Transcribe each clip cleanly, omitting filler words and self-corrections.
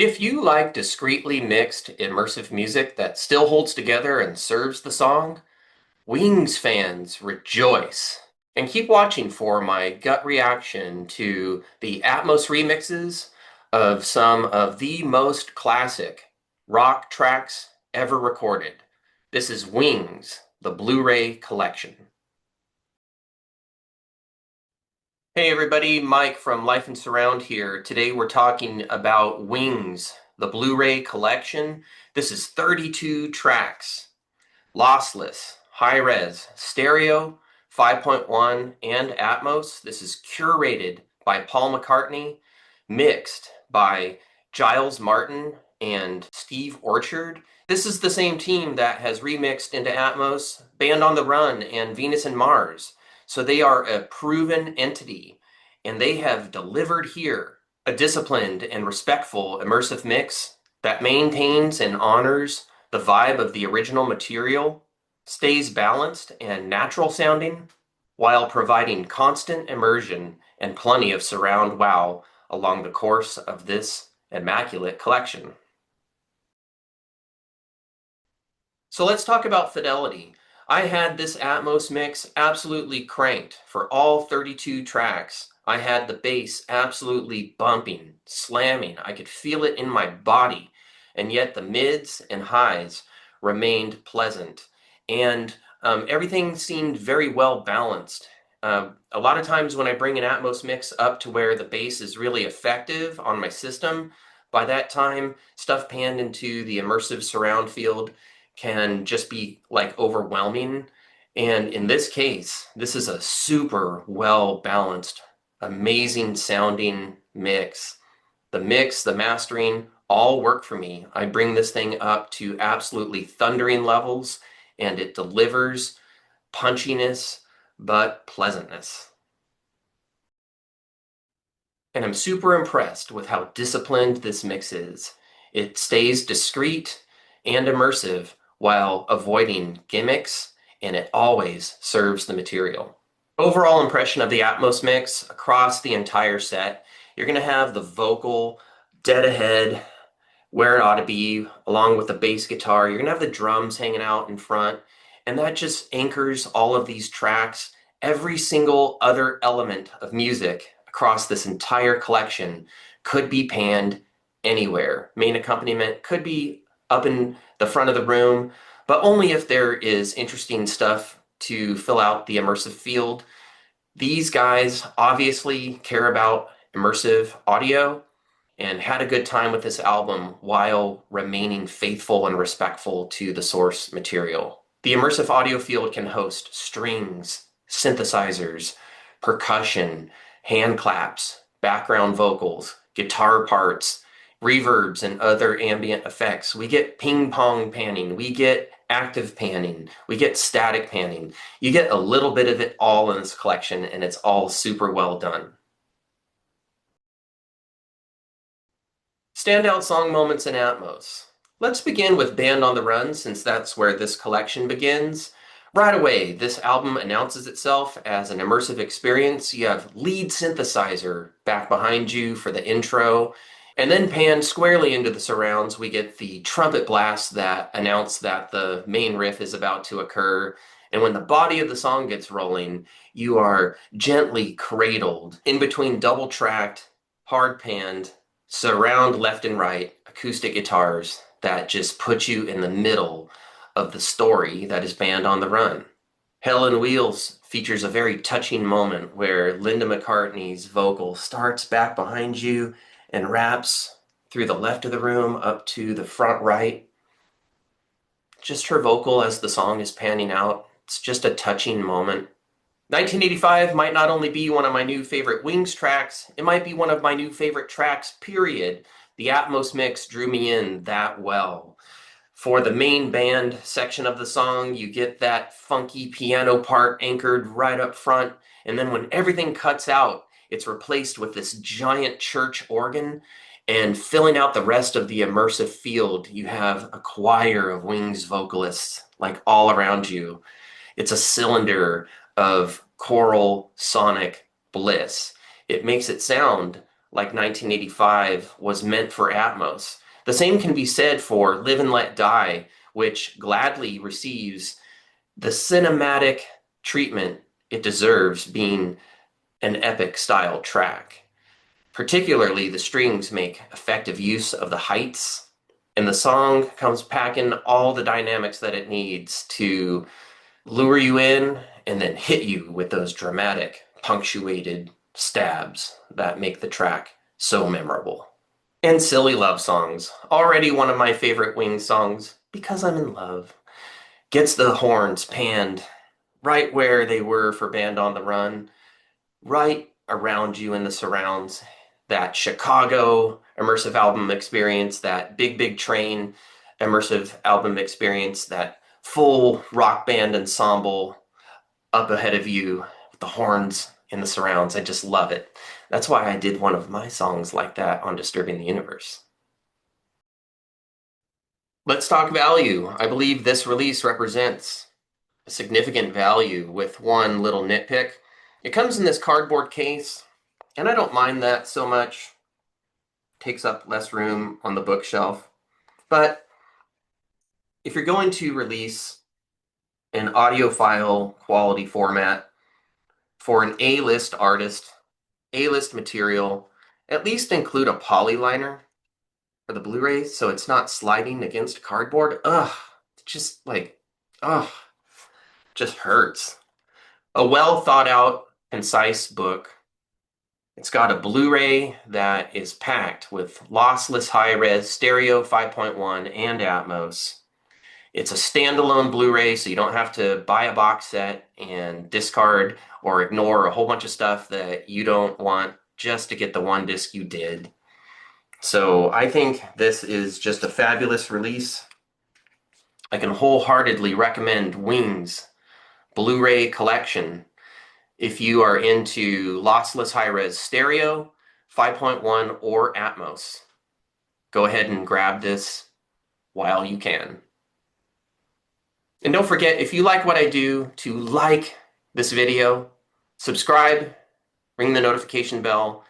If you like discreetly mixed, immersive music that still holds together and serves the song, Wings fans rejoice. And keep watching for my gut reaction to the Atmos remixes of some of the most classic rock tracks ever recorded. This is Wings, the Blu-ray Collection. Hey everybody, Mike from Life and Surround here. Today we're talking about Wings, the Blu-ray Collection. This is 32 tracks, lossless, high-res, stereo, 5.1, and Atmos. This is curated by Paul McCartney, mixed by Giles Martin and Steve Orchard. This is the same team that has remixed into Atmos Band on the Run and Venus and Mars. So they are a proven entity, and they have delivered here a disciplined and respectful immersive mix that maintains and honors the vibe of the original material, stays balanced and natural sounding, while providing constant immersion and plenty of surround wow along the course of this immaculate collection. So let's talk about fidelity. I had this Atmos mix absolutely cranked for all 32 tracks. I had the bass absolutely bumping, slamming. I could feel it in my body, and yet the mids and highs remained pleasant. And everything seemed very well balanced. A lot of times when I bring an Atmos mix up to where the bass is really effective on my system, by that time, stuff panned into the immersive surround field can just be like overwhelming. And in this case, this is a super well balanced, amazing sounding mix. The mix, the mastering, all work for me. I bring this thing up to absolutely thundering levels, and it delivers punchiness, but pleasantness. And I'm super impressed with how disciplined this mix is. It stays discreet and immersive while avoiding gimmicks, and it always serves the material. Overall impression of the Atmos mix across the entire set, you're going to have the vocal dead ahead where it ought to be, along with the bass guitar. You're going to have the drums hanging out in front, and that just anchors all of these tracks. Every single other element of music across this entire collection could be panned anywhere. Main accompaniment could be up in the front of the room, but only if there is interesting stuff to fill out the immersive field. These guys obviously care about immersive audio and had a good time with this album while remaining faithful and respectful to the source material. The immersive audio field can host strings, synthesizers, percussion, hand claps, background vocals, guitar parts, reverbs, and other ambient effects. We get ping pong panning, we get active panning, we get static panning. You get a little bit of it all in this collection, and it's all super well done. Standout song moments in Atmos. Let's begin with Band on the Run, since that's where this collection begins. Right away, this album announces itself as an immersive experience. You have lead synthesizer back behind you for the intro, and then panned squarely into the surrounds, we get the trumpet blasts that announce that the main riff is about to occur. And when the body of the song gets rolling, you are gently cradled in between double-tracked, hard-panned, surround left and right acoustic guitars that just put you in the middle of the story that is Band on the Run. Hell on Wheels features a very touching moment where Linda McCartney's vocal starts back behind you and wraps through the left of the room up to the front right. Just her vocal as the song is panning out. It's just a touching moment. 1985 might not only be one of my new favorite Wings tracks, it might be one of my new favorite tracks, period. The Atmos mix drew me in that well. For the main band section of the song, you get that funky piano part anchored right up front, and then when everything cuts out, it's replaced with this giant church organ, and filling out the rest of the immersive field, you have a choir of Wings vocalists like all around you. It's a cylinder of choral sonic bliss. It makes it sound like 1985 was meant for Atmos. The same can be said for Live and Let Die, which gladly receives the cinematic treatment it deserves, being an epic style track. Particularly, the strings make effective use of the heights, and the song comes packing all the dynamics that it needs to lure you in and then hit you with those dramatic, punctuated stabs that make the track so memorable. And silly love songs, already one of my favorite Wings songs, Because I'm in Love, gets the horns panned right where they were for Band on the Run, right around you in the surrounds. That Chicago immersive album experience, that Big Big Train immersive album experience, that full rock band ensemble up ahead of you with the horns in the surrounds. I just love it. That's why I did one of my songs like that on Disturbing the Universe. Let's talk value. I believe this release represents a significant value with one little nitpick. It comes in this cardboard case, and I don't mind that so much. Takes up less room on the bookshelf. But if you're going to release an audiophile quality format for an A-list artist, A-list material, at least include a poly liner for the Blu-ray so it's not sliding against cardboard. Ugh, just like, ugh, just hurts. A well thought out, concise book. It's got a Blu-ray that is packed with lossless high-res stereo 5.1 and Atmos. It's a standalone Blu-ray, so you don't have to buy a box set and discard or ignore a whole bunch of stuff that you don't want just to get the one disc you did. So I think this is just a fabulous release. I can wholeheartedly recommend Wings Blu-ray Collection if you are into lossless high-res stereo, 5.1, or Atmos. Go ahead and grab this while you can. And don't forget, if you like what I do, to like this video, subscribe, ring the notification bell,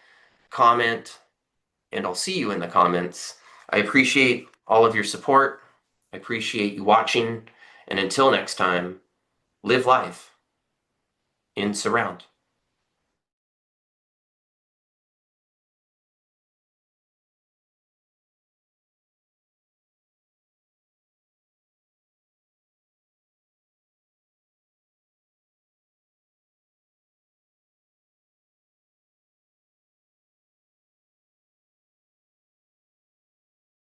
comment, and I'll see you in the comments. I appreciate all of your support. I appreciate you watching. And until next time, live life in surround.